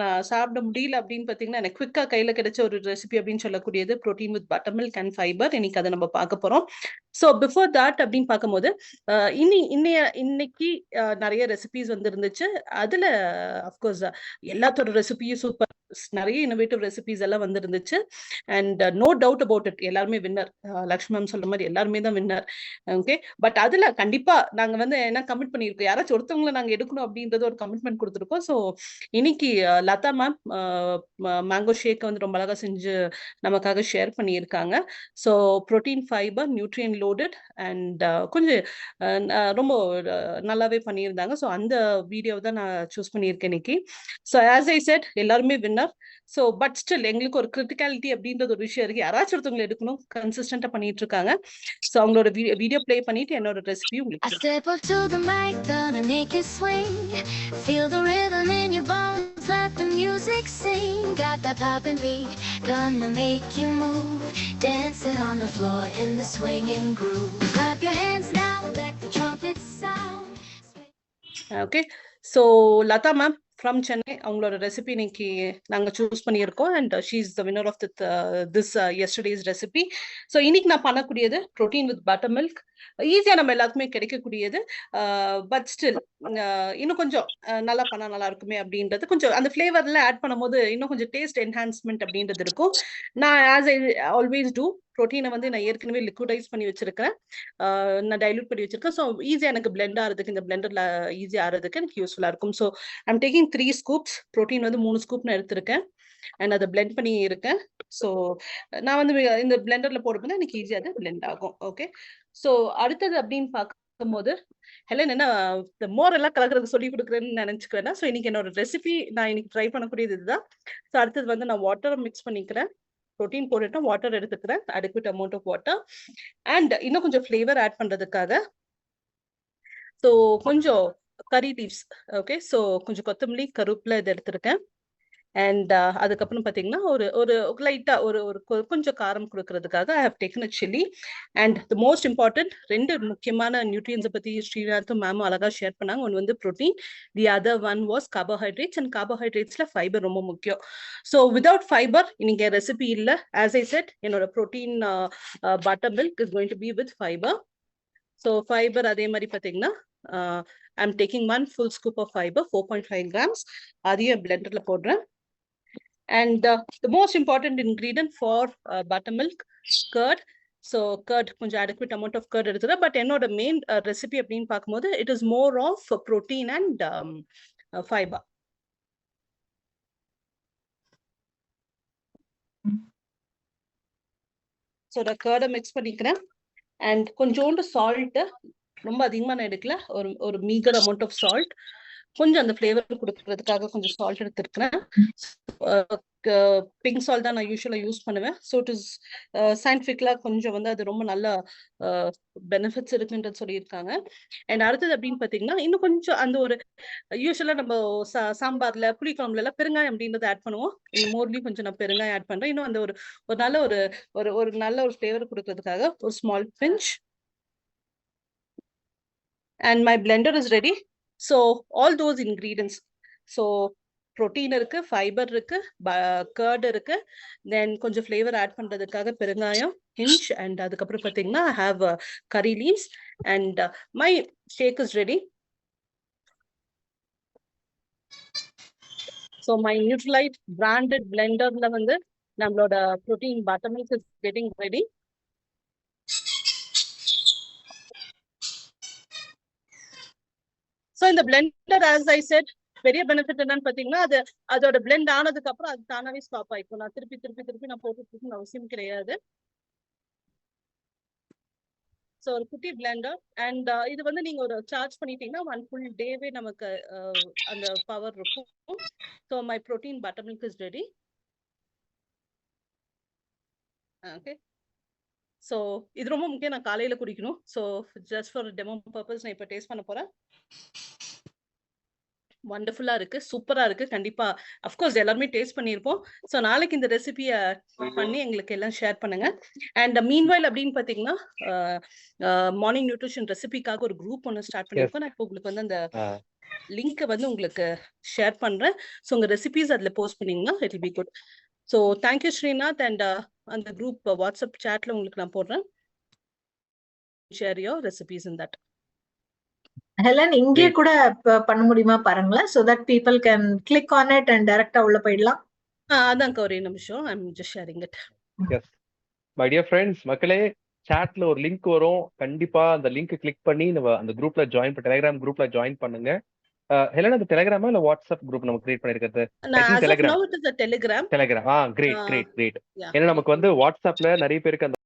நான் சாப்பிட முடியல அப்படின்னு பார்த்தீங்கன்னா, எனக்கு குயிக்கா கையில கிடைச்ச ஒரு ரெசிபி அப்படின்னு சொல்லக்கூடியது protein with butter milk and fibre. இன்னைக்கு அதை நம்ம பார்க்க போறோம். ஸோ பிஃபோர் தட் அப்படின்னு பார்க்கும்போது இன்னைக்கு நிறைய ரெசிபிஸ் வந்து இருந்துச்சு. அதுல அஃப்கோர்ஸ் எல்லாத்தோட ரெசிபியும் சூப்பர், நிறைய இன்னோவேட்டிவ் ரெசிபிஸ் எல்லாம் வந்து இருந்துச்சு. And no doubt about it, எல்லாருமே வின்னர். லக்ஷ்மி மேம் சொல்ற மாதிரி எல்லாருமே தான் வின்னர். ஓகே, பட் அதுல கண்டிப்பா நாங்க வந்து என்ன கமிட் பண்ணிருக்கோம், யாராச்சும் ஒருத்தவங்களை நாங்க எடுக்கணும் அப்படின்றது ஒரு கமிட்மெண்ட் கொடுத்துருக்கோம். ஸோ இன்னைக்கு லதா மேம் மேங்கோ ஷேக் வந்து ரொம்ப அழகா செஞ்சு நமக்காக ஷேர் பண்ணியிருக்காங்க. So protein, fibre, nutrient loaded and கொஞ்சம் ரொம்ப நல்லாவே பண்ணியிருந்தாங்க. ஸோ அந்த வீடியோவை தான் நான் சூஸ் பண்ணியிருக்கேன் இன்னைக்கு. ஸோ ஆஸ் ஐ செட் எல்லாருமே வின்னர். ஸோ பட் ஸ்டில் எங்களுக்கு ஒரு கிரிட்டிகாலிட்டி அப்படின்றது ஒரு விஷயம் இருக்கு. யாராச்சும் ஒருத்தவங்களை எடுக்கணும், கன்சிஸ்டண்டா பண்ணிட்டு இருக்காங்க. ஸோ அவங்களோட வீடியோ பிளே பண்ணிட்டு என்னோட ரெசிபி உங்களுக்கு feel the rhythm in your bones, let the music sing. Got that poppin' beat, gonna make you move. Dancing on the floor in the swinging groove. Clap your hands now, let the trumpets sound. Okay, so Lata ma'am from Chennai, அவங்களோட recipe இன்னைக்கு நாங்க choose பண்ணியிருக்கோம். And she is the winner of this yesterday's recipe. So இன்னைக்கு நான் பண்ணக்கூடியது protein with butter milk. ஈஸியா நம்ம எல்லாருக்குமே கிடைக்கக்கூடியது. பட் ஸ்டில் இன்னும் கொஞ்சம் நல்லா பண்ணா நல்லா இருக்குமே அப்படின்றது, கொஞ்சம் அந்த ஃபிளேவர்ல ஆட் பண்ணும்போது இன்னும் கொஞ்சம் டேஸ்ட் என்ஹான்ஸ்மெண்ட் அப்படின்றது இருக்கும். நான் ஆஸ் ஐ ஆல்வேஸ் டூ, ப்ரோட்டீனை வந்து நான் ஏற்கனவே லிக்விடைஸ் பண்ணி வச்சிருக்கேன், நான் டைல்யூட் பண்ணி வச்சிருக்கேன். ஸோ ஈஸியாக எனக்கு பிளெண்ட் ஆகிறதுக்கு, இந்த பிளெண்டர்ல ஈஸியாக ஆகிறதுக்கு எனக்கு யூஸ்ஃபுல்லாக இருக்கும். So I'm taking 3 scoops. Protein வந்து 3 scoop நான் எடுத்திருக்கேன் அண்ட் அதை பிளெண்ட் பண்ணி இருக்கேன். ஸோ நான் வந்து இந்த பிளெண்டர்ல போடும்போது எனக்கு ஈஸியாக அது பிளெண்ட் ஆகும். ஓகே, ஸோ அடுத்தது அப்படின்னு பார்க்கும்போது ஹெலன் என்ன மோர் எல்லாம் கலக்கிறது சொல்லி கொடுக்குறேன்னு நினைச்சுக்கிறேன். ஸோ இன்னைக்கு என்னோட ரெசிபி நான் இன்னைக்கு ட்ரை பண்ணக்கூடியது இதுதான். ஸோ அடுத்தது வந்து நான் வாட்டரை மிக்ஸ் பண்ணிக்கிறேன். ப்ரோட்டீன் போட்டுட்டு வாட்டர் எடுத்துக்கிறேன், adequate amount of water. And இன்னும் கொஞ்சம் ஃப்ளேவர் ஆட் பண்றதுக்காக ஸோ கொஞ்சம் கறி லீவ்ஸ், ஓகே, ஸோ கொஞ்சம் கொத்தமல்லி, கருவேப்பிலை இதை எடுத்திருக்கேன். அண்ட் அதுக்கப்புறம் பார்த்தீங்கன்னா ஒரு ஒரு லைட்டா ஒரு கொஞ்சம் காரம் கொடுக்கறதுக்காக I have taken a chilli. And the most important 2 முக்கியமான நியூட்ரியன்ஸை பத்தி ஸ்ரீநாத்தும் மேமும் அழகா ஷேர் பண்ணாங்க. ஒன்று வந்து protein, the other one was carbohydrates. அண்ட் கார்போஹைட்ரேட்ஸ்ல ஃபைபர் ரொம்ப முக்கியம். ஸோ வித்வுட் ஃபைபர் இன்னைக்கு ரெசிபி இல்லை. ஆஸ் ஐ செட், என்னோட protein butter milk is going to be with fibre. So fibre அதே மாதிரி பார்த்தீங்கன்னா I'm taking 1 full scoop of fiber, 4.5 grams. அதையும் பிளெண்டர்ல போடுறேன். And the most important ingredient for buttermilk, curd. So curd, கொஞ்சம் adequate amount of curd எடுத்துக்கிறேன். But என்னோட main recipe அப்படின்னு பார்க்கும்போது it is more of protein and fiber. So நான் கர்டை mix பண்ணிக்கிறேன். And கொஞ்சோண்டு சால்ட்டு, ரொம்ப அதிகமாக நான் எடுக்கல, ஒரு மீகர் அமௌண்ட் ஆஃப் சால்ட், கொஞ்சம் அந்த ஃப்ளேவர் கொடுக்கறதுக்காக கொஞ்சம் சால்ட் எடுத்துருக்கிறேன். பிங்க் சால்ட் தான் நான் யூஸ்வலாக யூஸ் பண்ணுவேன். ஸோ இட் இஸ் சயின்டிஃபிக்கலாக கொஞ்சம் வந்து அது ரொம்ப நல்ல பெனிஃபிட்ஸ் இருக்குன்றது சொல்லியிருக்காங்க. அண்ட் அடுத்தது அப்படின்னு பார்த்தீங்கன்னா இன்னும் கொஞ்சம் அந்த ஒரு யூஸ்வலாக நம்ம சாம்பார்ல, புளிக்குழம்புல எல்லாம் பெருங்காயம் அப்படின்றத ஆட் பண்ணுவோம். மோர்லி கொஞ்சம் நான் பெருங்காயம் ஆட் பண்ணுறேன். இன்னும் அந்த ஒரு நல்ல ஒரு நல்ல ஒரு ஃப்ளேவர் கொடுக்கறதுக்காக ஒரு small pinch. And my blender is ready. So all those ingredients, so protein இருக்கு, fiber இருக்கு, curd இருக்கு, then கொஞ்சம் flavor add பண்றதுக்காக பெருங்காயம், hinge, and அதுக்கப்புறம் பார்த்தீங்கன்னா I have curry leaves, and my shake is ready. So my Nutrilite branded blenderல வந்து நம்மளோட protein buttermilk is getting ready. So இந்த பிளெண்டர் as I said பெரிய பெனிஃபிட் என்னன்னு பார்த்தீங்கன்னா அதோட பிளெண்ட் ஆனதுக்கு அப்புறம் அது தானாவே ஸ்டாப் ஆயிக்கும். நான் திருப்பி நான் போட்டுட்டு அவசியம் கிடையாது. ஸோ ஒரு குட்டி பிளெண்டர். அண்ட் இது வந்து நீங்க ஒரு சார்ஜ் பண்ணிட்டீங்கன்னா 1 full டேவே நமக்கு அந்த பவர் இருக்கும். So my protein butter milk is ready. Okay, so இது ரொம்ப முக்கியம், நான் காலையில குடிக்கணும். So just for demo purpose நான் இப்போ டேஸ்ட் பண்ண போறேன். வண்டர்ஃபுல்லா இருக்கு, சூப்பரா இருக்கு. கண்டிப்பா அஃப்கோர்ஸ் எல்லாருமே டேஸ்ட் பண்ணியிருப்போம். ஸோ நாளைக்கு இந்த ரெசிபியை பண்ணி எங்களுக்கு எல்லாம் ஷேர் பண்ணுங்க. அண்ட் மீன்வைல் அப்படின்னு பார்த்தீங்கன்னா மார்னிங் நியூட்ரிஷன் ரெசிபிக்காக ஒரு குரூப் ஒன்று ஸ்டார்ட் பண்ணியிருக்கோம். நான் இப்போ உங்களுக்கு வந்து அந்த லிங்க் வந்து உங்களுக்கு ஷேர் பண்றேன். ஸோ உங்க ரெசிபிஸ் அதுல போஸ்ட் பண்ணீங்கன்னா it will be good. So thank you Srinath. And அந்த குரூப் வாட்ஸ்அப் சாட்ல உங்களுக்கு நான் போடுறேன். Share your recipes in that. Helen இங்கே கூட பண்ண முடியுமா பாருங்களேன், so that people can click on it and டைரக்டா உள்ள போயிடலாம். அதான் ஒரே நிமிஷம், I am just sharing it. Yes my dear friends, மக்களே சாட்ல ஒரு லிங்க் வரும், கண்டிப்பா அந்த லிங்க் கிளிக் பண்ணி நம்ம அந்த குரூப்ல ஜாயின் டெலிகிராம் குரூப்ல ஜாயின் பண்ணுங்க. ஹெலன், அந்த டெலிகிராமா இல்ல வாட்ஸ்அப் குரூப் நம்ம கிரியேட் பண்ணிருக்கிறது? டெலிகிராம். கிரேட். ஏன்னா நமக்கு வந்து வாட்ஸ்அப்ல நிறைய பேருக்கு அந்த